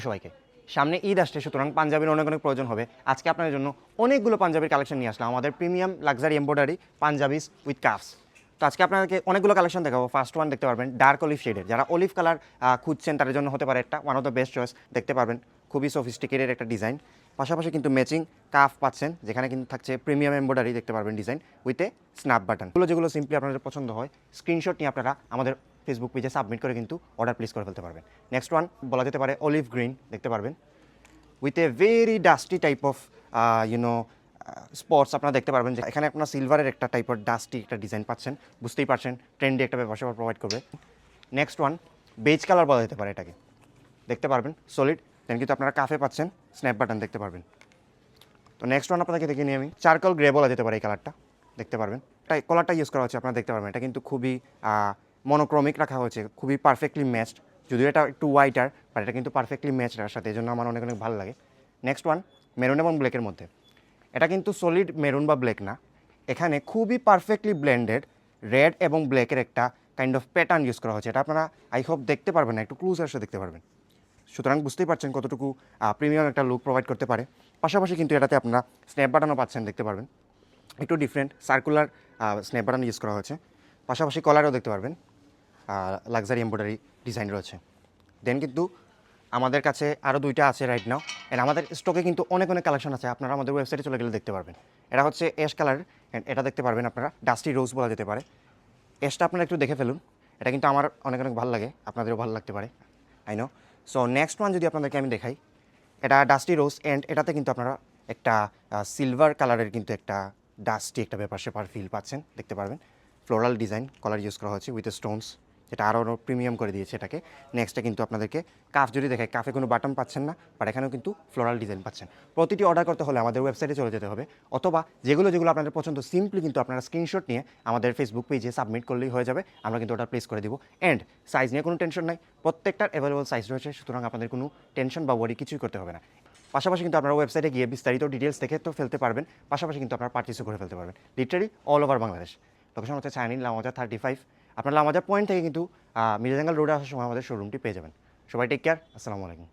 সবাইকে সামনে ঈদ আসছে, সুতরাং পাঞ্জাবির অনেক অনেক প্রয়োজন হবে। আজকে আপনাদের জন্য অনেকগুলো পাঞ্জাবির কালেকশন নিয়ে আসলাম, আমাদের premium luxury embroidery panjabis with cuffs. তো আজকে আপনাদেরকে অনেকগুলো কালেকশন দেখাবো। ফার্স্ট ওয়ান দেখতে পারবেন ডার্ক অলিভ শেডের, যারা অলিভ কালার খুঁজছেন তাদের জন্য হতে পারে একটা one of the best choice. দেখতে পারবেন খুবই সফিস্টিকেটেড একটা ডিজাইন, পাশাপাশি কিন্তু ম্যাচিং কাফ পাচ্ছেন, যেখানে কিন্তু থাকছে প্রিমিয়াম এমব্রয়ডারি। দেখতে পারবেন design with a snap button. যেগুলো সিম্পলি আপনাদের পছন্দ হয় স্ক্রিনশট নিয়ে আপনারা আমাদের ফেসবুক পেজে সাবমিট করে কিন্তু অর্ডার প্লেস করে ফেলতে পারবেন। নেক্সট ওয়ান বলা যেতে পারে অলিভ গ্রিন, দেখতে পারবেন with a very dusty type of spots. আপনারা দেখতে পারবেন যে এখানে আপনার সিলভারের একটা টাইপের ডাস্টি একটা ডিজাইন পাচ্ছেন, বুঝতেই পারছেন ট্রেন্ডি একটা ব্যবসা প্রোভাইড করবে। নেক্সট ওয়ান বেজ কালার বলা যেতে পারে এটাকে, দেখতে পারবেন সলিড, দেন কিন্তু আপনারা কাফে পাচ্ছেন স্ন্যাপ বাটন, দেখতে পারবেন। তো নেক্সট ওয়ান আপনাদেরকে দেখে নিই আমি, চারকোল গ্রে বলা যেতে পারে এই কালারটা, দেখতে পারবেন। তাই কলারটা ইউজ করা হচ্ছে, আপনারা দেখতে পারবেন এটা কিন্তু খুবই মনোক্রমিক রাখা হয়েছে, খুবই পারফেক্টলি ম্যাচড। যদিও এটা একটু হোয়াইটার, বাট এটা কিন্তু পারফেক্টলি ম্যাচড এর সাথে, এই জন্য আমার অনেক অনেক ভালো লাগে। নেক্সট ওয়ান মেরুন এবং ব্ল্যাকের মধ্যে, এটা কিন্তু সলিড মেরুন বা ব্ল্যাক না, এখানে খুবই পারফেক্টলি ব্লেন্ডেড রেড এবং ব্ল্যাকের একটা কাইন্ড অফ প্যাটার্ন ইউজ করা হচ্ছে। এটা আপনারা আই হোপ দেখতে পারবেন না, একটু ক্লোজ আসে দেখতে পারবেন। সুতরাং বুঝতেই পারছেন কতটুকু প্রিমিয়াম একটা লুক প্রোভাইড করতে পারে। পাশাপাশি কিন্তু এটাতে আপনারা স্ন্যাপ বাটনও পাচ্ছেন, দেখতে পারবেন একটু different circular snap button use করা হয়েছে। পাশাপাশি কলারও দেখতে পারবেন লাক্সারি এমব্রয়ডারি ডিজাইন রয়েছে। দেন কিন্তু আমাদের কাছে আরও দুইটা আছে রাইট নাও, অ্যান্ড আমাদের স্টকে কিন্তু অনেক অনেক কালেকশন আছে, আপনারা আমাদের ওয়েবসাইটে চলে গেলে দেখতে পারবেন। এটা হচ্ছে অ্যাশ কালার, অ্যান্ড এটা দেখতে পারবেন আপনারা ডাস্টি রোজ বলা যেতে পারে। অ্যাশটা আপনারা একটু দেখে ফেলুন, এটা কিন্তু আমার অনেক অনেক ভালো লাগে, আপনাদেরও ভালো লাগতে পারে I know. So next one যদি আপনাদেরকে আমি দেখাই, এটা ডাস্টি রোজ, অ্যান্ড এটাতে কিন্তু আপনারা একটা সিলভার কালারের কিন্তু একটা ডাস্টি একটা ব্যাপার সেপার ফিল পাচ্ছেন, দেখতে পারবেন। ফ্লোরাল ডিজাইন কলার ইউজ করা হয়েছে উইথ স্টোনস, যেটা আরও প্রিমিয়াম করে দিয়েছে এটাকে। নেক্সটে কিন্তু আপনাদেরকে কাফ যদি দেখায়, কাফে কোনো বাটন পাচ্ছেন না, বাট এখানেও কিন্তু ফ্লোরাল ডিজাইন পাচ্ছেন। প্রতিটি অর্ডার করতে হলে আমাদের ওয়েবসাইটে চলে যেতে হবে, অথবা যেগুলো আপনাদের পছন্দ সিম্পলি কিন্তু আপনারা স্ক্রিনশট নিয়ে আমাদের ফেসবুক পেজে সাবমিট করলেই হয়ে যাবে, আমরা কিন্তু অর্ডার প্লেস করে দিব। অ্যান্ড সাইজ নিয়ে কোনো টেনশন নাই, প্রত্যেকটার অ্যাভেলেবল সাইজ রয়েছে, সুতরাং আপনাদের কোনো টেনশন বা ওয়ারি কিছুই করতে হবে না। পাশাপাশি কিন্তু আপনারা ওয়েবসাইটে গিয়ে বিস্তারিত ডিটেলস দেখে তো ফেলতে পারবেন, পাশাপাশি কিন্তু আপনারা পার্চেসও করে ফেলতে পারবেন literally all over Bangladesh. Location হচ্ছে চাইনিন লামাজা 35, আপনার লামাজা পয়েন্ট থেকে কিন্তু মির্জাঙ্গাল রোডে আসার সময় আমাদের শোরুমটি পেয়ে যাবেন। সবাই টেক কেয়ার, আসসালামু আলাইকুম।